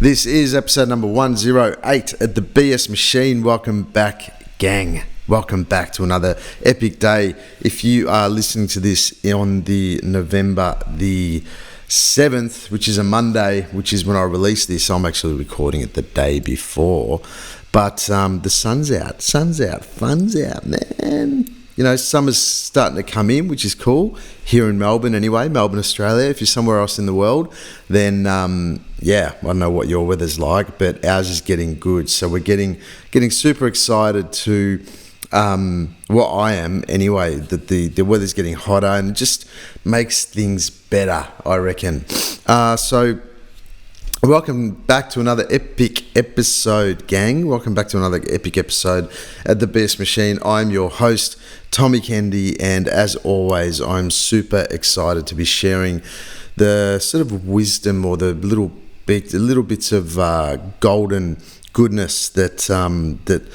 This is episode number 108 at the BS Machine. Welcome back, gang. Welcome back to another epic day. If you are listening to this on the November the 7th, which is a Monday, which is when I release this, I'm actually recording it the day before. But the sun's out, fun's out, man. You know, summer's starting to come in, which is cool. Here in Melbourne anyway, Melbourne, Australia. If you're somewhere else in the world, then, I don't know what your weather's like, but ours is getting good. So we're getting super excited to, I am anyway, that the weather's getting hotter and it just makes things better, I reckon. So welcome back to another epic episode, gang. Welcome back to another epic episode at the BS Machine. I'm your host, Tommy Kende, and as always, I'm super excited to be sharing the sort of wisdom or the little bits of golden goodness that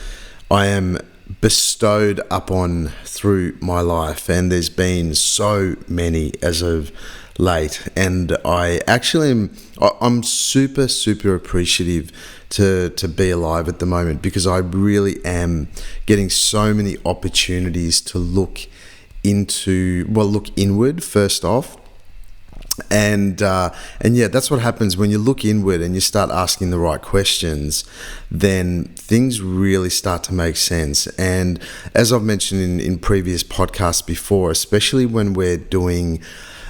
I am bestowed upon through my life. And there's been so many as of late, and I'm super appreciative to be alive at the moment, because I really am getting so many opportunities to look inward first off. And that's what happens when you look inward and you start asking the right questions. Then things really start to make sense. And as I've mentioned in previous podcasts before, especially when we're going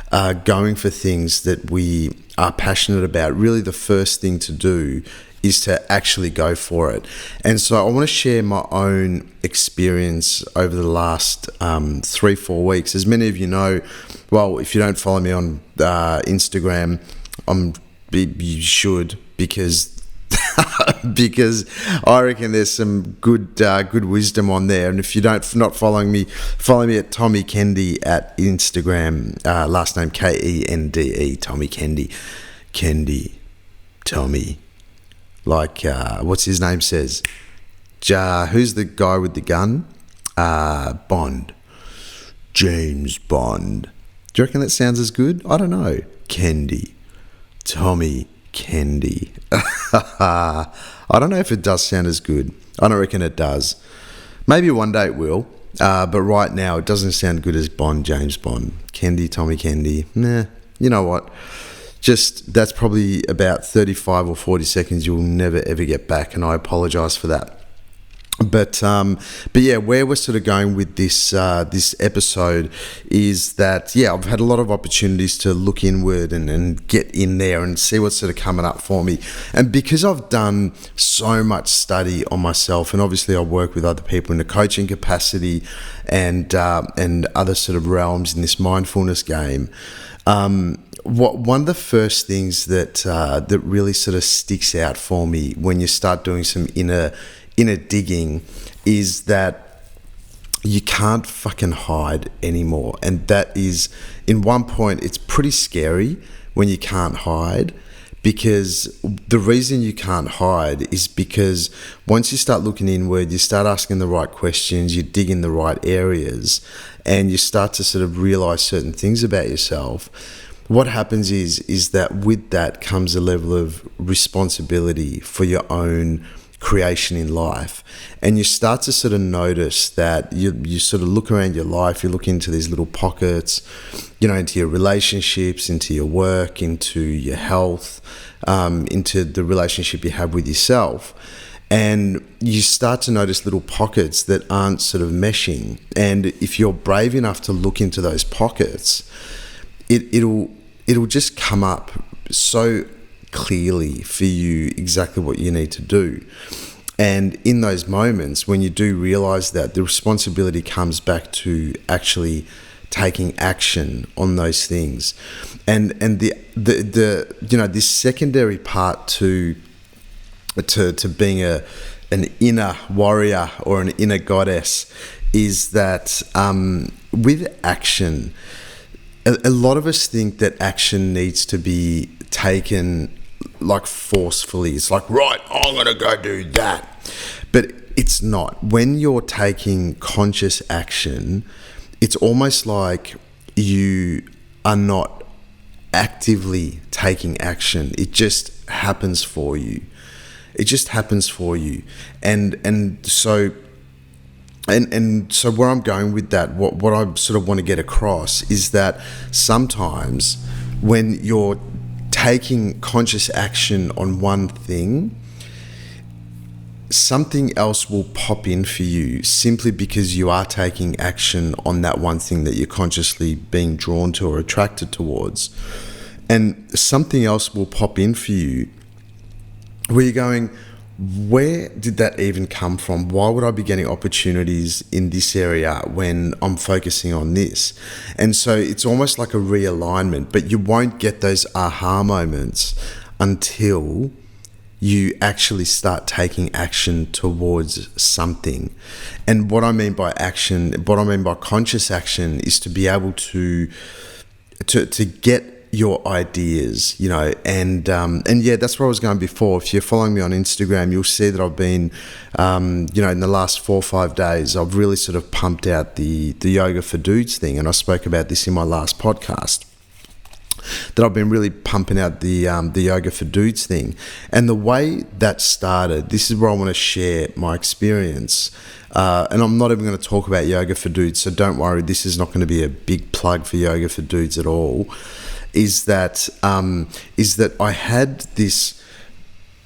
for things that we are passionate about, really the first thing to do is to actually go for it. And so I want to share my own experience over the last 3-4 weeks. As many of you know, well, if you don't follow me on Instagram, you should, because I reckon there's some good wisdom on there. And if you're not following me, follow me at Tommy Kende at Instagram. Last name Kende, Tommy Kende. Kende, Tommy. Like, what's his name says? Who's the guy with the gun? Bond. James Bond. Do you reckon that sounds as good? I don't know. Kende. Tommy Kende. I don't know if it does sound as good. I don't reckon it does. Maybe one day it will. But right now it doesn't sound good as Bond, James Bond. Kende, Tommy Kende. Nah, you know what? Just, that's probably about 35 or 40 seconds you'll never ever get back, and I apologize for that. But yeah, where we're sort of going with this episode is that, I've had a lot of opportunities to look inward and get in there and see what's sort of coming up for me. And because I've done so much study on myself, and obviously I work with other people in the coaching capacity and other sort of realms in this mindfulness game, one of the first things that really sort of sticks out for me when you start doing some inner digging is that you can't fucking hide anymore. And that is, in one point, it's pretty scary when you can't hide, because the reason you can't hide is because once you start looking inward, you start asking the right questions, you dig in the right areas, and you start to sort of realize certain things about yourself. What happens is that with that comes a level of responsibility for your own creation in life, and you start to sort of notice that you sort of look around your life, you look into these little pockets, into your relationships, into your work, into your health, into the relationship you have with yourself, and you start to notice little pockets that aren't sort of meshing. And if you're brave enough to look into those pockets, it'll just come up so clearly for you exactly what you need to do. And in those moments, when you do realize that, the responsibility comes back to actually taking action on those things. And the this secondary part to being an inner warrior or an inner goddess is that with action, a lot of us think that action needs to be taken like forcefully. It's like, right, I'm going to go do that. But it's not. When you're taking conscious action, it's almost like you are not actively taking action. It just happens for you. It just happens for you. And so where I'm going with that, what I sort of want to get across is that sometimes when you're taking conscious action on one thing, something else will pop in for you simply because you are taking action on that one thing that you're consciously being drawn to or attracted towards. And something else will pop in for you where you're going, where did that even come from? Why would I be getting opportunities in this area when I'm focusing on this? And so it's almost like a realignment, but you won't get those aha moments until you actually start taking action towards something. And what I mean by action, what I mean by conscious action, is to be able to get your ideas, and yeah, that's where I was going before. If you're following me on Instagram, you'll see that I've been, in the last 4 or 5 days, I've really sort of pumped out the Yoga for Dudes thing, and I spoke about this in my last podcast. That I've been really pumping out the Yoga for Dudes thing. And the way that started, this is where I want to share my experience. And I'm not even going to talk about Yoga for Dudes, so don't worry, this is not going to be a big plug for Yoga for Dudes at all. Is that I had this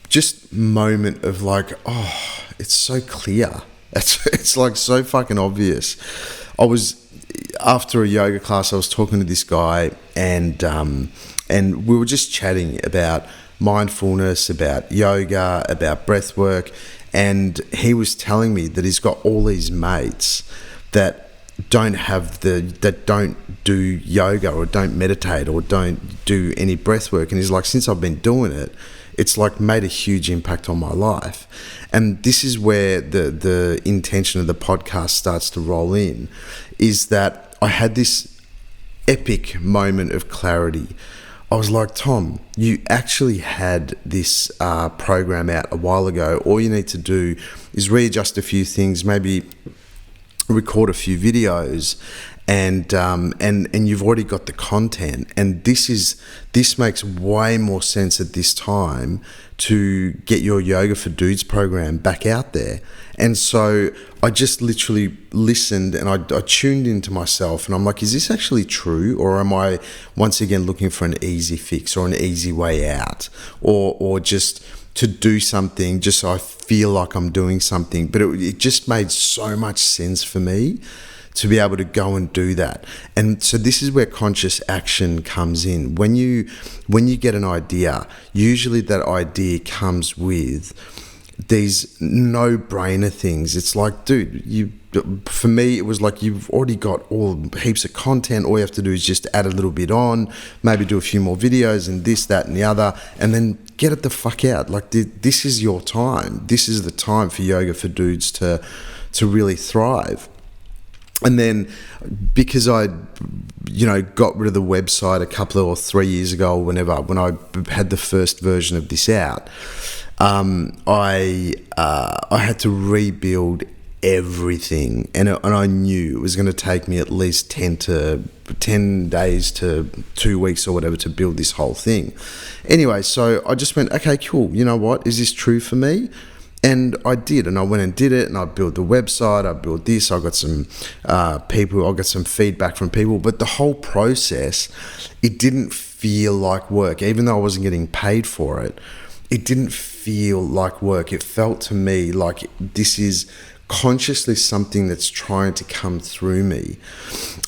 just moment of like, oh, it's so clear. It's like so fucking obvious. After a yoga class, I was talking to this guy, and we were just chatting about mindfulness, about yoga, about breath work, and he was telling me that he's got all these mates that don't do yoga or don't meditate or don't do any breath work, and he's like, since I've been doing it, it's like made a huge impact on my life. And this is where the intention of the podcast starts to roll in, is that I had this epic moment of clarity. I was like, Tom, you actually had this program out a while ago. All you need to do is readjust a few things, maybe record a few videos, and you've already got the content. And this makes way more sense at this time to get your Yoga for Dudes program back out there. And so I just literally listened, and I tuned into myself, and I'm like, is this actually true, or am I once again looking for an easy fix or an easy way out, or just to do something just so I feel like I'm doing something? But it just made so much sense for me to be able to go and do that. And so this is where conscious action comes in. When you get an idea, usually that idea comes with these no-brainer things. It's like, dude, for me, it was like, you've already got all heaps of content. All you have to do is just add a little bit on, maybe do a few more videos and this, that, and the other, and then get it the fuck out. Like, this is your time. This is the time for Yoga for Dudes to really thrive. And then because I, got rid of the website a couple or 3 years ago, when I had the first version of this out, I had to rebuild everything, and I knew it was going to take me at least 10 days to 2 weeks or whatever to build this whole thing. Anyway, so I just went, okay, cool. You know what? Is this true for me? And I did, and I went and did it, and I built the website, I built this, I got some people, I got some feedback from people, but the whole process, it didn't feel like work. Even though I wasn't getting paid for it, it didn't feel like work. It felt to me like this is consciously something that's trying to come through me.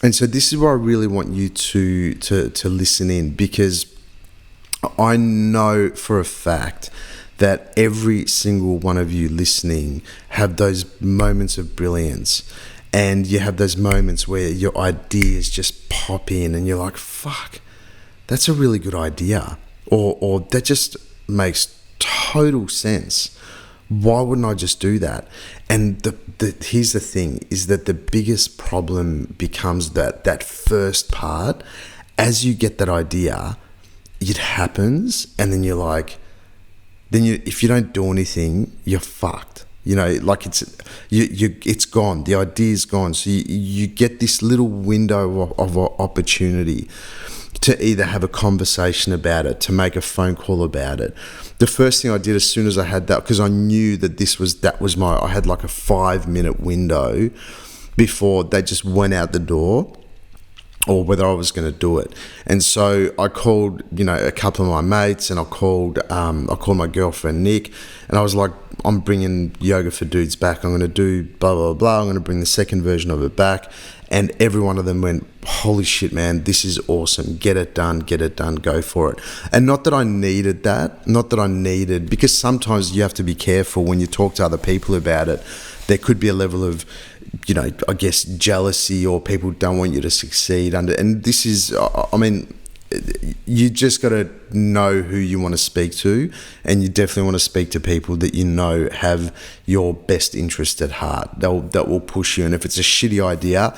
And so this is where I really want you to listen in, because I know for a fact that every single one of you listening have those moments of brilliance, and you have those moments where your ideas just pop in and you're like, fuck, that's a really good idea, or that just makes total sense. Why wouldn't I just do that? And here's the thing, is that the biggest problem becomes that first part. As you get that idea, it happens, and then you're like, if you don't do anything, you're fucked. Like it's gone. The idea's gone. So you get this little window of opportunity to either have a conversation about it, to make a phone call about it. The first thing I did as soon as I had that, because I knew that I had like a 5-minute window before they just went out the door, or whether I was going to do it. And so I called, a couple of my mates, and I called my girlfriend Nick, and I was like, I'm bringing Yoga for Dudes back. I'm going to do blah, blah, blah. I'm going to bring the second version of it back. And every one of them went, holy shit, man, this is awesome. Get it done, go for it. And not that I needed because sometimes you have to be careful when you talk to other people about it. There could be a level of, I guess, jealousy, or people don't want you to succeed. And this is, you just got to know who you want to speak to, and you definitely want to speak to people that have your best interest at heart. That will push you. And if it's a shitty idea,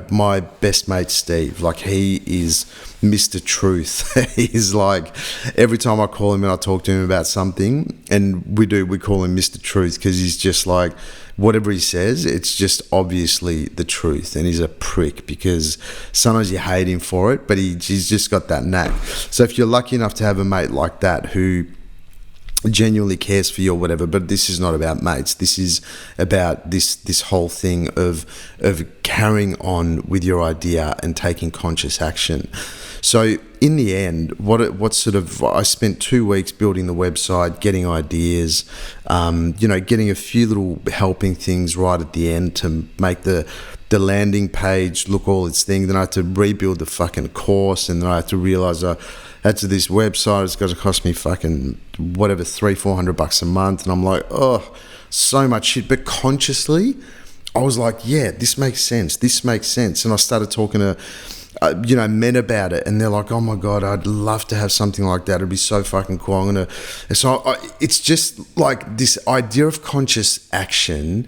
my best mate Steve, like, he is Mr. Truth. He's like, every time I call him and I talk to him about something, and we call him Mr. Truth, because he's just like, whatever he says, it's just obviously the truth. And he's a prick, because sometimes you hate him for it, but he's just got that knack. So if you're lucky enough to have a mate like that who genuinely cares for you or whatever, but this is not about mates. This is about this whole thing of carrying on with your idea and taking conscious action. So in the end, I spent 2 weeks building the website, getting ideas, getting a few little helping things right at the end to make the landing page look all its thing. Then I had to rebuild the fucking course, and then I had to realize I had to this website. It's going to cost me fucking whatever, $300-400 a month. And I'm like, oh, so much shit. But consciously, I was like, yeah, this makes sense. And I started talking to men about it, and they're like, oh my God, I'd love to have something like that. It'd be so fucking cool. It's just like this idea of conscious action.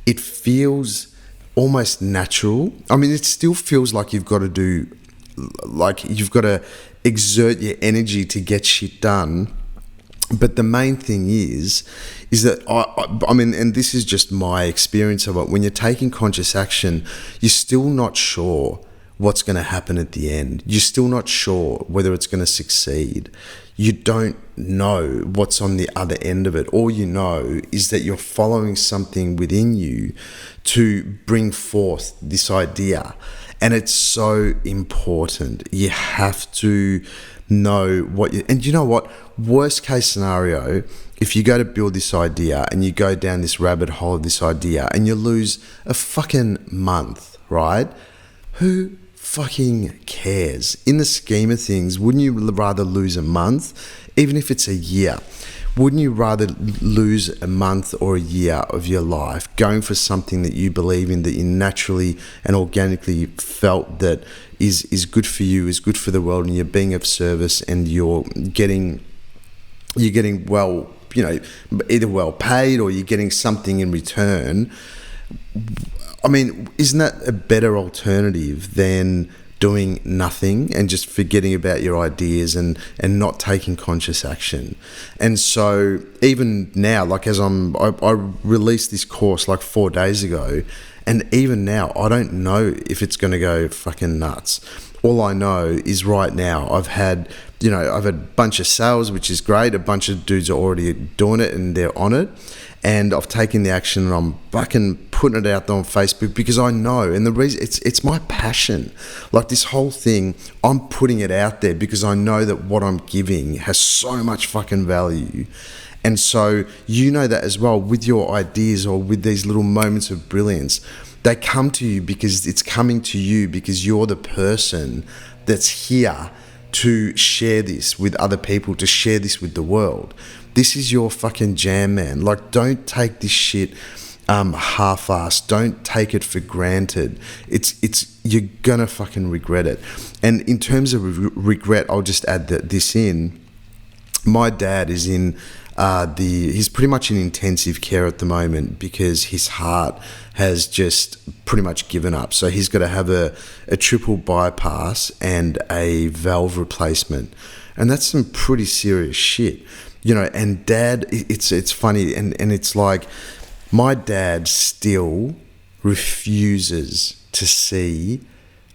It feels almost natural. I mean, it still feels like you've got to exert your energy to get shit done. But the main thing is that I mean, and this is just my experience of it. When you're taking conscious action, you're still not sure what's going to happen at the end. You're still not sure whether it's going to succeed. You don't know what's on the other end of it. All you know is that you're following something within you to bring forth this idea. And it's so important. You have to know and you know what? Worst case scenario, if you go to build this idea and you go down this rabbit hole of this idea and you lose a fucking month, right? Who fucking cares? In the scheme of things, wouldn't you rather lose a month, even if it's a year? Wouldn't you rather lose a month or a year of your life going for something that you believe in, that you naturally and organically felt that is good for you, is good for the world, and you're being of service, and you're getting well, either well paid or you're getting something in return? I mean, isn't that a better alternative than doing nothing and just forgetting about your ideas and not taking conscious action? And so even now, like, as I released this course like 4 days ago, and even now I don't know if it's going to go fucking nuts. All I know is right now I've had a bunch of sales, which is great. A bunch of dudes are already doing it and they're on it. And I've taken the action, and I'm fucking putting it out there on Facebook because I know, and the reason it's my passion. Like, this whole thing, I'm putting it out there because I know that what I'm giving has so much fucking value. And so you know that as well with your ideas or with these little moments of brilliance. They come to you because it's coming to you because you're the person that's here to share this with other people, to share this with the world. This is your fucking jam, man. Like, don't take this shit half-assed. Don't take it for granted. You're gonna fucking regret it. And in terms of regret, I'll just add this in. My dad is in he's pretty much in intensive care at the moment because his heart has just pretty much given up. So he's got to have a triple bypass and a valve replacement. And that's some pretty serious shit. And dad, it's funny, and it's like my dad still refuses to see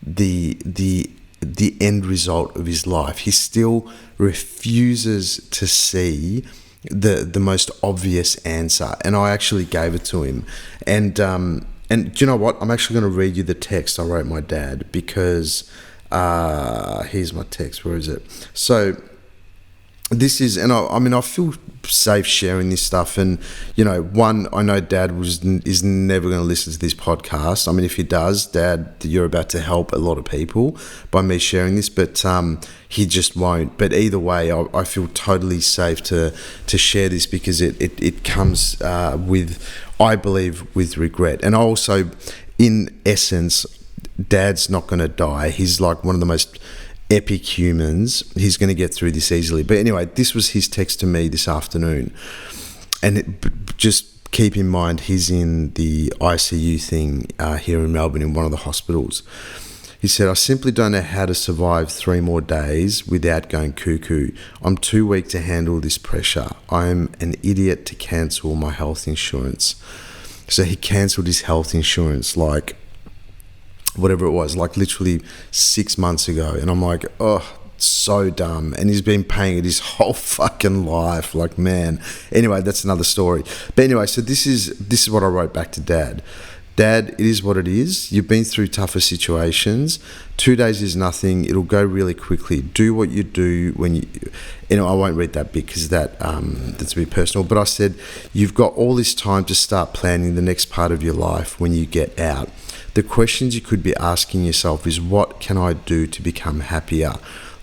the the end result of his life. He still refuses to see the most obvious answer, and I actually gave it to him. And do you know what? I'm actually going to read you the text I wrote my dad, because here's my text. Where is it? So this is, and I feel safe sharing this stuff. And one, I know Dad is never going to listen to this podcast. I mean, if he does, Dad, you're about to help a lot of people by me sharing this, but he just won't. But either way, I feel totally safe to share this, because it comes with, I believe, with regret. And also, in essence, Dad's not going to die. He's like one of the most epic humans. He's going to get through this easily. But anyway, this was his text to me this afternoon. And just keep in mind, he's in the ICU thing here in Melbourne in one of the hospitals. He said, "I simply don't know how to survive 3 more days without going cuckoo. I'm too weak to handle this pressure. I'm an idiot to cancel my health insurance." So he cancelled his health insurance, like, whatever it was, like literally 6 months ago. And I'm like, oh, so dumb. And he's been paying it his whole fucking life. Like, man. Anyway, that's another story. But anyway, so this is what I wrote back to Dad. Dad, it is what it is. You've been through tougher situations. 2 days is nothing. It'll go really quickly. Do what you do when you... I won't read that bit, because that's a bit personal. But I said, you've got all this time to start planning the next part of your life when you get out. The questions you could be asking yourself is, what can I do to become happier?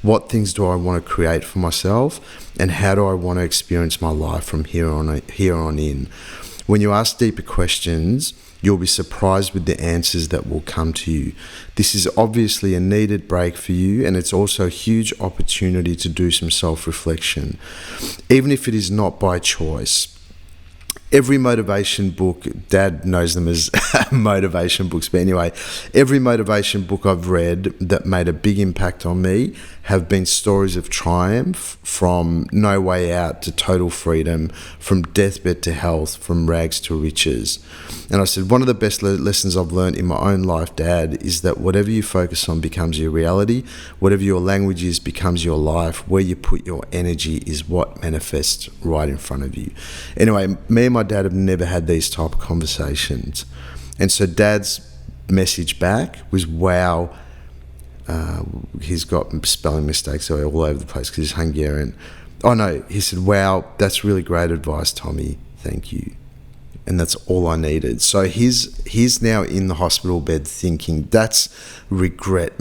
What things do I want to create for myself? And how do I want to experience my life from here on in? When you ask deeper questions, you'll be surprised with the answers that will come to you. This is obviously a needed break for you, and it's also a huge opportunity to do some self-reflection, even if it is not by choice. Every motivation book, Dad knows them as motivation books, but anyway, every motivation book I've read that made a big impact on me have been stories of triumph, from no way out to total freedom, from deathbed to health, from rags to riches. And I said, one of the best lessons I've learned in my own life, Dad, is that whatever you focus on becomes your reality. Whatever your language is becomes your life. Where you put your energy is what manifests right in front of you. Anyway, me and my dad have never had these type of conversations. And so Dad's message back was, wow, he's got spelling mistakes all over the place because he's Hungarian. Oh no, he said, wow, that's really great advice, Tommy. Thank you. And that's all I needed. So he's now in the hospital bed thinking, that's regret.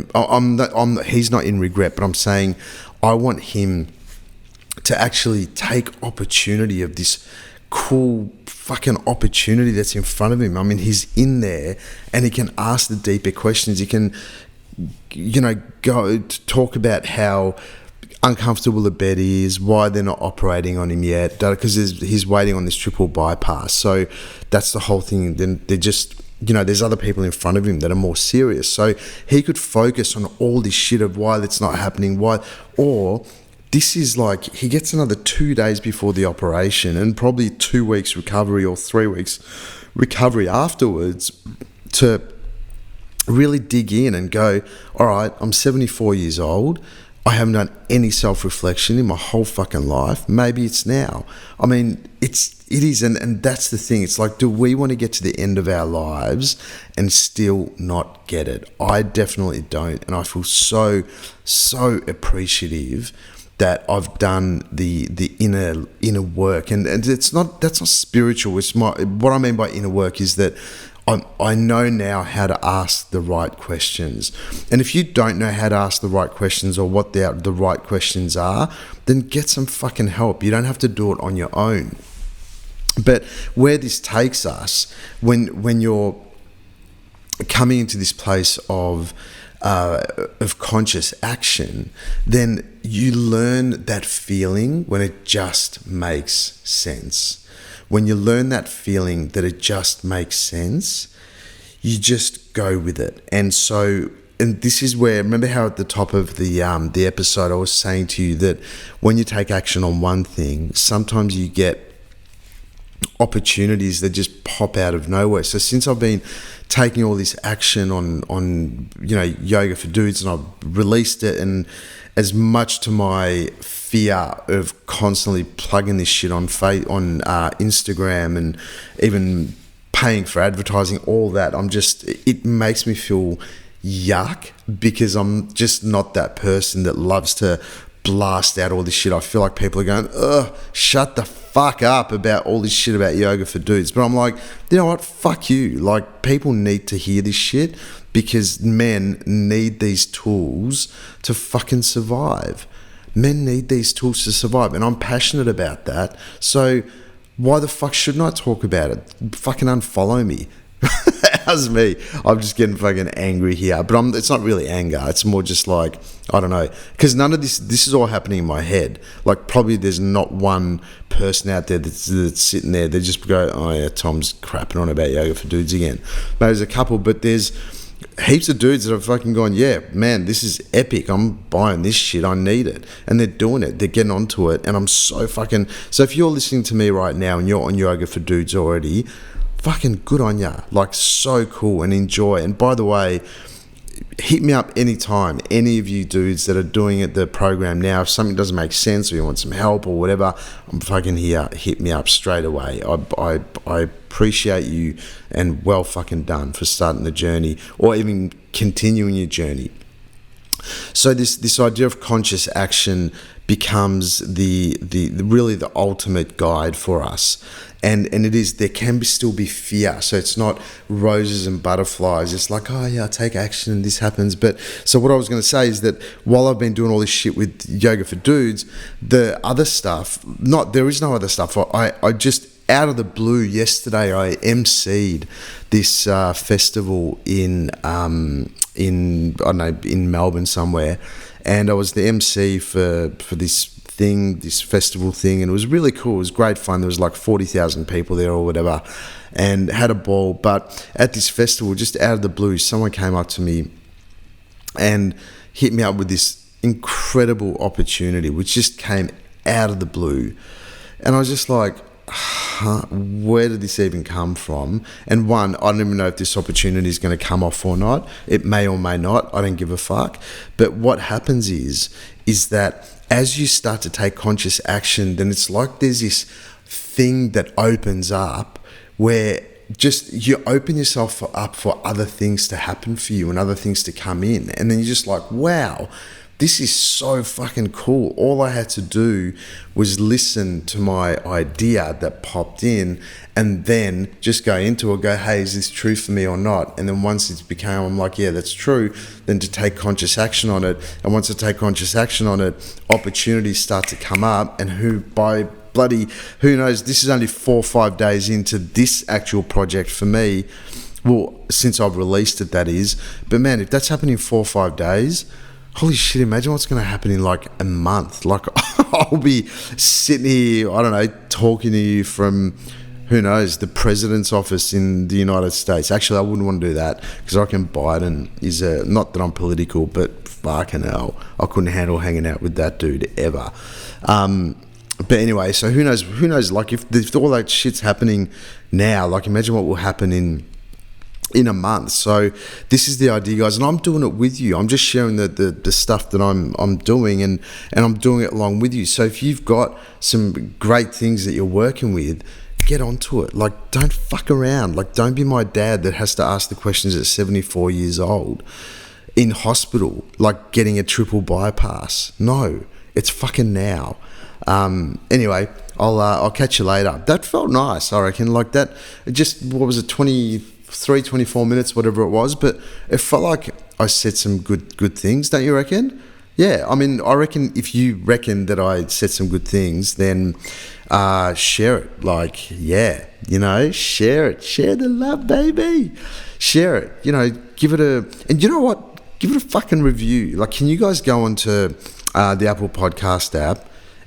He's not in regret, but I'm saying I want him to actually take opportunity of this cool fucking opportunity that's in front of him. I mean, he's in there and he can ask the deeper questions. He can, go to talk about how uncomfortable the bed is, why they're not operating on him yet, because he's waiting on this triple bypass. So that's the whole thing. Then they're just, there's other people in front of him that are more serious. So he could focus on all this shit of why that's not happening, or this is like, he gets another 2 days before the operation and probably 2 weeks recovery or 3 weeks recovery afterwards to really dig in and go, all right, I'm 74 years old. I haven't done any self-reflection in my whole fucking life. Maybe it's now. I mean, it is, and that's the thing. It's like, do we want to get to the end of our lives and still not get it? I definitely don't, and I feel so appreciative that I've done the inner work, and that's not spiritual. It's what I mean by inner work is that I know now how to ask the right questions. And if you don't know how to ask the right questions or what the right questions are, then get some fucking help. You don't have to do it on your own. But where this takes us, when you're coming into this place of conscious action, then you learn that feeling when it just makes sense. When you learn that feeling that it just makes sense, you just go with it. And this is where, remember how at the top of the episode I was saying to you that when you take action on one thing, sometimes you get opportunities that just pop out of nowhere. So since I've been taking all this action on yoga for dudes, and I've released it, and as much to my fear of constantly plugging this shit on Instagram and even paying for advertising, all that, it makes me feel yuck, because I'm just not that person that loves to blast out all this shit. I feel like people are going, ugh, shut the fuck up about all this shit about yoga for dudes. But I'm like, you know what, fuck you. Like, people need to hear this shit, because men need these tools to fucking survive. Men need these tools to survive, and I'm passionate about that. So why the fuck shouldn't I talk about it? Fucking unfollow me. How's me? I'm just getting fucking angry here, but it's not really anger. It's more just like, I don't know, because none of this is all happening in my head. Like, probably there's not one person out there that's sitting there. They just go, oh yeah, Tom's crapping on about yoga for dudes again. Maybe there's a couple, but there's heaps of dudes that have fucking gone, yeah, man, this is epic. I'm buying this shit. I need it. And they're doing it. They're getting onto it. And I'm so if you're listening to me right now and you're on yoga for dudes already, fucking good on ya. Like, so cool, and enjoy. And by the way, hit me up anytime, any of you dudes that are doing it, the program now. If something doesn't make sense or you want some help or whatever, I'm fucking here. Hit me up straight away. I appreciate you, and well fucking done for starting the journey or even continuing your journey. So this idea of conscious action becomes the really the ultimate guide for us. And it is, there can still be fear. So it's not roses and butterflies. It's like, oh yeah, I take action and this happens. But so what I was going to say is that while I've been doing all this shit with yoga for dudes, the other stuff, there is no other stuff. I just, out of the blue, yesterday I emceed this festival in I don't know, in Melbourne somewhere, and I was the MC for this festival thing, and it was really cool. It was great fun. There was like 40,000 people there or whatever, and had a ball. But at this festival, just out of the blue, someone came up to me and hit me up with this incredible opportunity, which just came out of the blue. And I was just like, where did this even come from? And one, I don't even know if this opportunity is going to come off or not. It may or may not. I don't give a fuck. But what happens is that as you start to take conscious action, then it's like there's this thing that opens up where just you open yourself up for other things to happen for you and other things to come in. And then you're just like, wow, this is so fucking cool. All I had to do was listen to my idea that popped in, and then just go into it, go, hey, is this true for me or not? And then once it's become, I'm like, yeah, that's true, then to take conscious action on it. And once I take conscious action on it, opportunities start to come up, and who knows, this is only 4 or 5 days into this actual project for me. Well, since I've released it, that is. But man, if that's happening in 4 or 5 days, holy shit, imagine what's going to happen in like a month. Like, I'll be sitting here, I don't know, talking to you from, who knows, the president's office in the United States. Actually, I wouldn't want to do that, because I reckon Biden is not that I'm political, but fucking hell, I couldn't handle hanging out with that dude ever. But anyway, so who knows, like if all that shit's happening now, like imagine what will happen in a month. So this is the idea, guys, and I'm doing it with you. I'm just sharing the stuff that I'm doing, and I'm doing it along with you. So if you've got some great things that you're working with, get onto it. Like, don't fuck around. Like, don't be my dad that has to ask the questions at 74 years old in hospital, like getting a triple bypass. No, it's fucking now. Anyway, I'll catch you later. That felt nice, I reckon. Like that, just, what was it, 24 minutes, whatever it was, but it felt like I said some good things, don't you reckon? Yeah, I mean, I reckon if you reckon that I said some good things, then share it. Like, yeah, share it. Share the love, baby. Share it. Give it and you know what? Give it a fucking review. Like, can you guys go onto the Apple Podcast app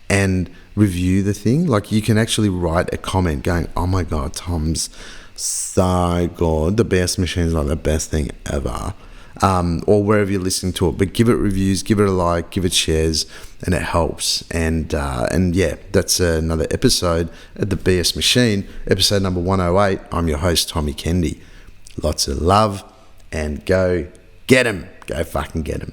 and review the thing? Like, you can actually write a comment going, oh my God, Tom's so good. The best machine's like the best thing ever. or wherever you're listening to it. But give it reviews, give it a like, give it shares, and it helps. And yeah, that's another episode at the BS Machine, episode number 108. I'm your host, Tommy Kende. Lots of love, and go get 'em. Go fucking get 'em.